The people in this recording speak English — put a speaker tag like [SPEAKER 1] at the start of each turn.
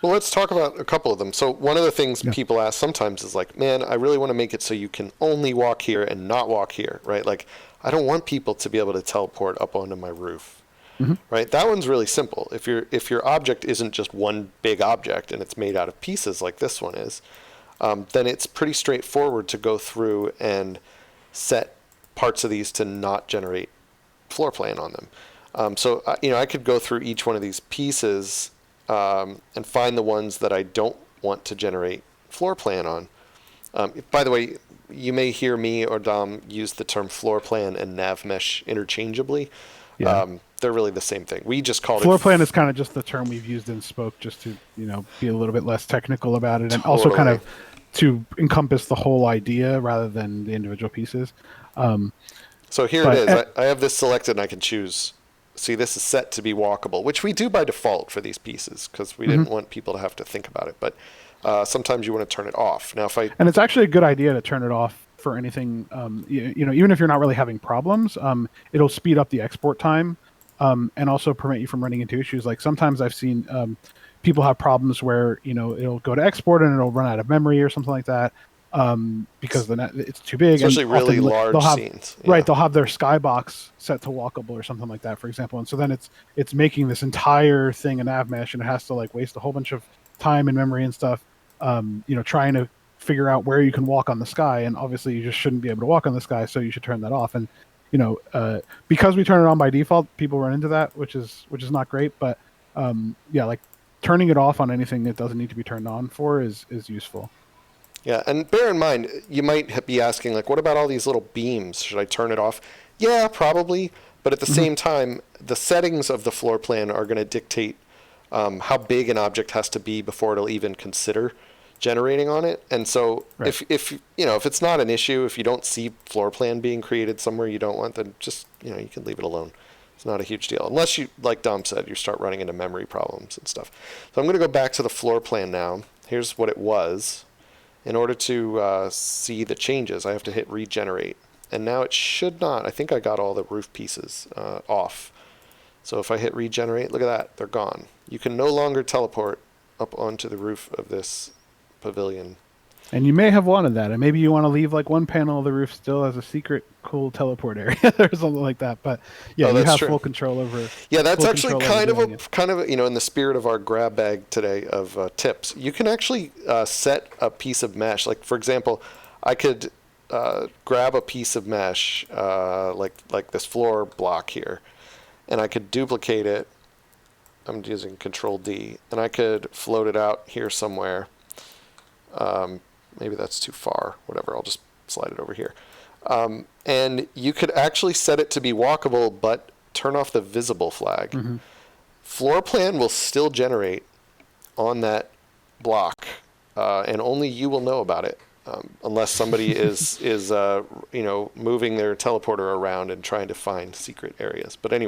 [SPEAKER 1] Well, let's talk about a couple of them. So one of the things
[SPEAKER 2] Yeah.
[SPEAKER 1] people ask sometimes is like, man, I really want to make it so you can only walk here and not walk here, right? Like, I don't want people to be able to teleport up onto my roof,
[SPEAKER 2] Mhm.
[SPEAKER 1] right? That one's really simple. If your object isn't just one big object and it's made out of pieces like this one is, then it's pretty straightforward to go through and set parts of these to not generate floor plan on them. I could go through each one of these pieces and find the ones that I don't want to generate floor plan on. By the way, you may hear me or Dom use the term floor plan and nav mesh interchangeably.
[SPEAKER 2] Yeah.
[SPEAKER 1] They're really the same thing. We just called
[SPEAKER 2] Floor
[SPEAKER 1] it
[SPEAKER 2] plan is kind of just the term we've used in Spoke, just to be a little bit less technical about it, and also kind
[SPEAKER 1] totally.
[SPEAKER 2] of to encompass the whole idea rather than the individual pieces. Um,
[SPEAKER 1] So here it
[SPEAKER 2] but
[SPEAKER 1] is. I have this selected and I can choose. See, this is set to be walkable, which we do by default for these pieces because we didn't want people to have to think about it. But sometimes you want to turn it off. Now, if I
[SPEAKER 2] and it's actually a good idea to turn it off for anything. Even if you're not really having problems, it'll speed up the export time, and also prevent you from running into issues. Like sometimes I've seen people have problems where it'll go to export and it'll run out of memory or something like that, because it's too big. And
[SPEAKER 1] especially really
[SPEAKER 2] often they'll
[SPEAKER 1] large
[SPEAKER 2] have
[SPEAKER 1] scenes,
[SPEAKER 2] right, they'll have their skybox set to walkable or something like that, for example. And so then it's making this entire thing a nav mesh, and it has to like waste a whole bunch of time and memory and stuff, trying to figure out where you can walk on the sky. And obviously you just shouldn't be able to walk on the sky, so you should turn that off. And because we turn it on by default, people run into that, which is not great. But like turning it off on anything that doesn't need to be turned on for is useful.
[SPEAKER 1] Yeah, and bear in mind, you might be asking, like, what about all these little beams? Should I turn it off? Yeah, probably. But at the same time, the settings of the floor plan are going to dictate how big an object has to be before it'll even consider generating on it. And so
[SPEAKER 2] Right.
[SPEAKER 1] if it's not an issue, if you don't see floor plan being created somewhere you don't want, then just, you can leave it alone. It's not a huge deal. Unless you, like Dom said, you start running into memory problems and stuff. So I'm going to go back to the floor plan now. Here's what it was. In order to see the changes, I have to hit regenerate. And now it should not. I think I got all the roof pieces off. So if I hit regenerate, look at that. They're gone. You can no longer teleport up onto the roof of this pavilion.
[SPEAKER 2] And you may have wanted that, and maybe you want to leave like one panel of the roof still as a secret cool teleport area or something like that. But yeah, you have
[SPEAKER 1] true.
[SPEAKER 2] full control over.
[SPEAKER 1] Yeah, that's actually kind of in the spirit of our grab bag today of tips. You can actually set a piece of mesh. Like for example, I could grab a piece of mesh like this floor block here, and I could duplicate it. I'm using Control D, and I could float it out here somewhere. Maybe that's too far. Whatever, I'll just slide it over here. And you could actually set it to be walkable, but turn off the visible flag.
[SPEAKER 2] Mm-hmm.
[SPEAKER 1] Floor plan will still generate on that block, and only you will know about it, unless somebody is moving their teleporter around and trying to find secret areas. But anyway.